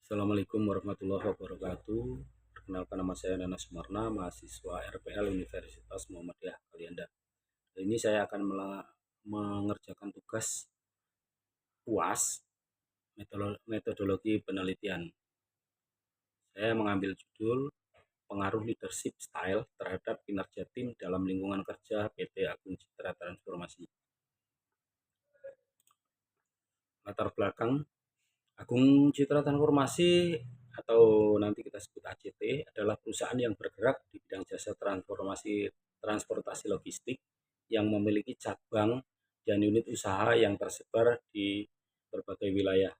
Assalamualaikum warahmatullahi wabarakatuh. Perkenalkan, nama saya Nana Sumarna, mahasiswa RPL Universitas Muhammadiyah Kalianda. Hari ini saya akan mengerjakan tugas UAS metodologi penelitian. Saya mengambil judul pengaruh leadership style terhadap kinerja tim dalam lingkungan kerja PT Agung Citra Transformasi. Latar belakang Agung Citra Transformasi atau nanti kita sebut ACT adalah perusahaan yang bergerak di bidang jasa transportasi logistik yang memiliki cabang dan unit usaha yang tersebar di berbagai wilayah.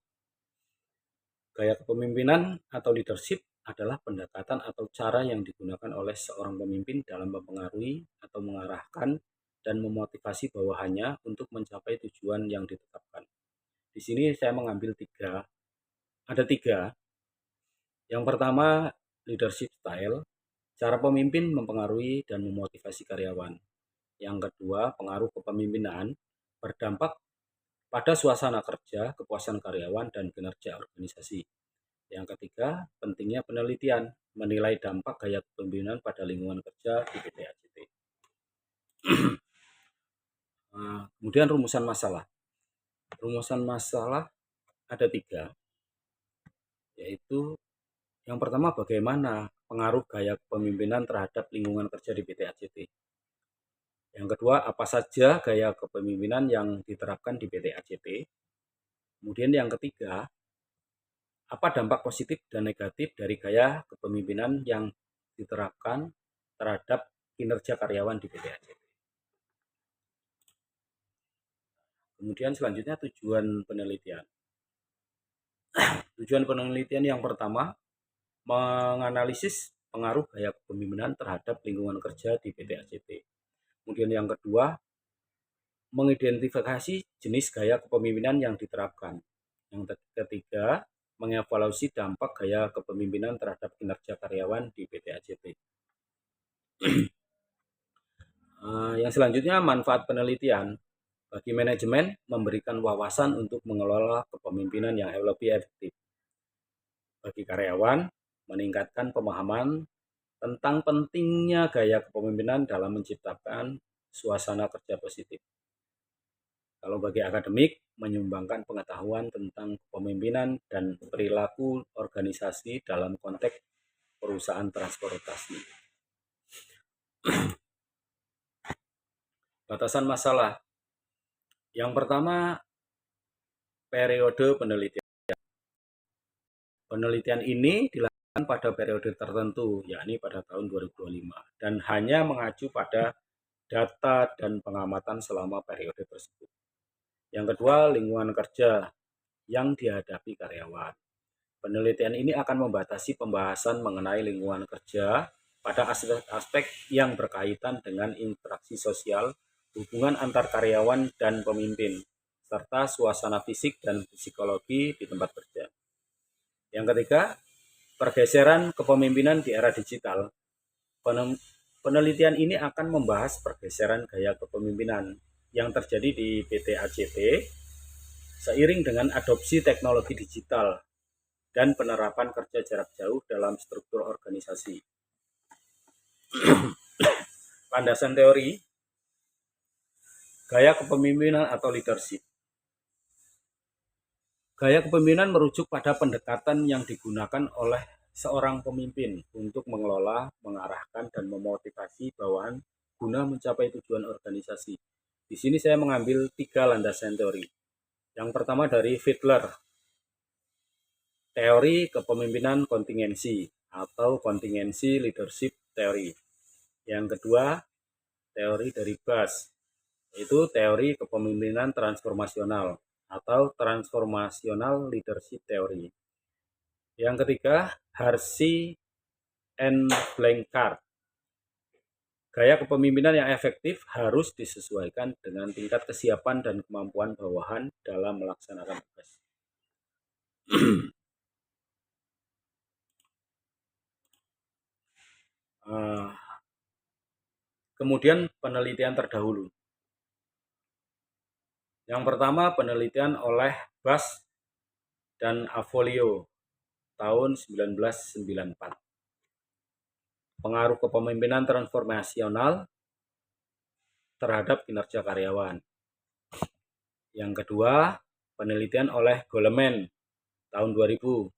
Gaya kepemimpinan atau leadership adalah pendekatan atau cara yang digunakan oleh seorang pemimpin dalam mempengaruhi atau mengarahkan dan memotivasi bawahannya untuk mencapai tujuan yang ditetapkan. Di sini saya mengambil ada tiga. Yang pertama, leadership style, cara pemimpin mempengaruhi dan memotivasi karyawan. Yang kedua, pengaruh kepemimpinan, berdampak pada suasana kerja, kepuasan karyawan, dan kinerja organisasi. Yang ketiga, pentingnya penelitian, menilai dampak gaya kepemimpinan pada lingkungan kerja di PT ACT. Kemudian rumusan masalah. Rumusan masalah ada tiga, yaitu yang pertama, bagaimana pengaruh gaya kepemimpinan terhadap lingkungan kerja di PT ACT. Yang kedua, apa saja gaya kepemimpinan yang diterapkan di PT ACT. Kemudian yang ketiga, apa dampak positif dan negatif dari gaya kepemimpinan yang diterapkan terhadap kinerja karyawan di PT ACT. Kemudian selanjutnya tujuan penelitian. Tujuan penelitian yang pertama, menganalisis pengaruh gaya kepemimpinan terhadap lingkungan kerja di PT ACT. Kemudian yang kedua, mengidentifikasi jenis gaya kepemimpinan yang diterapkan. Yang ketiga, mengevaluasi dampak gaya kepemimpinan terhadap kinerja karyawan di PT ACT. Yang selanjutnya, manfaat penelitian. Bagi manajemen, memberikan wawasan untuk mengelola kepemimpinan yang lebih efektif. Bagi karyawan, meningkatkan pemahaman tentang pentingnya gaya kepemimpinan dalam menciptakan suasana kerja positif. Kalau bagi akademik, menyumbangkan pengetahuan tentang kepemimpinan dan perilaku organisasi dalam konteks perusahaan transportasi. Batasan masalah. Yang pertama, periode penelitian. Penelitian ini dilakukan pada periode tertentu, yakni pada tahun 2025, dan hanya mengacu pada data dan pengamatan selama periode tersebut. Yang kedua, lingkungan kerja yang dihadapi karyawan. Penelitian ini akan membatasi pembahasan mengenai lingkungan kerja pada aspek-aspek yang berkaitan dengan interaksi sosial, hubungan antar karyawan dan pemimpin, serta suasana fisik dan psikologi di tempat kerja. Yang ketiga, pergeseran kepemimpinan di era digital. Penelitian ini akan membahas pergeseran gaya kepemimpinan yang terjadi di PT ACT seiring dengan adopsi teknologi digital dan penerapan kerja jarak jauh dalam struktur organisasi. Landasan teori, gaya kepemimpinan atau leadership. Gaya kepemimpinan merujuk pada pendekatan yang digunakan oleh seorang pemimpin untuk mengelola, mengarahkan, dan memotivasi bawahan guna mencapai tujuan organisasi. Di sini saya mengambil 3 landasan teori. Yang pertama dari Fiedler, teori kepemimpinan kontingensi atau kontingensi leadership theory. Yang kedua, teori dari Bass, yaitu teori kepemimpinan transformasional atau transformational leadership theory. Yang ketiga, Harsey and Blanchard, gaya kepemimpinan yang efektif harus disesuaikan dengan tingkat kesiapan dan kemampuan bawahan dalam melaksanakan tugas. Kemudian penelitian terdahulu. Yang pertama, penelitian oleh Bass dan Avolio tahun 1994. Pengaruh kepemimpinan transformasional terhadap kinerja karyawan. Yang kedua, penelitian oleh Goleman tahun 2000.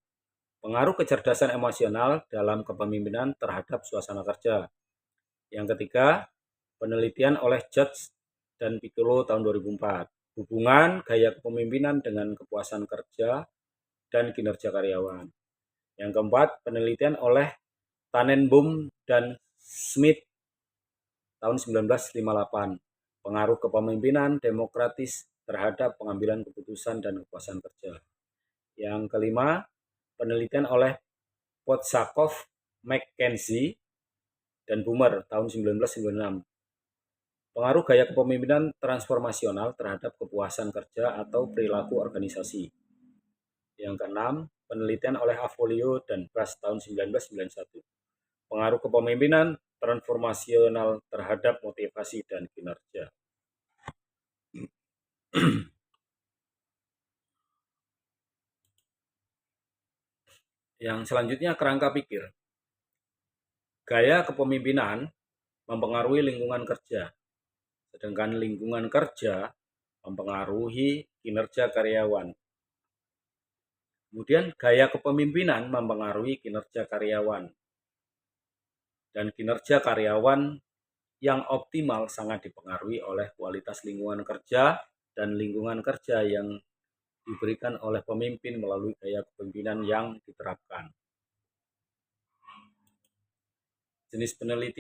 Pengaruh kecerdasan emosional dalam kepemimpinan terhadap suasana kerja. Yang ketiga, penelitian oleh Judge dan Piccolo tahun 2004. Hubungan gaya kepemimpinan dengan kepuasan kerja dan kinerja karyawan. Yang keempat, penelitian oleh Tannenbaum dan Smith tahun 1958. Pengaruh kepemimpinan demokratis terhadap pengambilan keputusan dan kepuasan kerja. Yang kelima, penelitian oleh Potsakov, McKenzie, dan Boomer tahun 1996. Pengaruh gaya kepemimpinan transformasional terhadap kepuasan kerja atau perilaku organisasi. Yang keenam, penelitian oleh Avolio dan Bass tahun 1991. Pengaruh kepemimpinan transformasional terhadap motivasi dan kinerja. Yang selanjutnya, kerangka pikir. Gaya kepemimpinan mempengaruhi lingkungan kerja, sedangkan lingkungan kerja mempengaruhi kinerja karyawan. Kemudian gaya kepemimpinan mempengaruhi kinerja karyawan. Dan kinerja karyawan yang optimal sangat dipengaruhi oleh kualitas lingkungan kerja dan lingkungan kerja yang diberikan oleh pemimpin melalui gaya kepemimpinan yang diterapkan. Jenis penelitian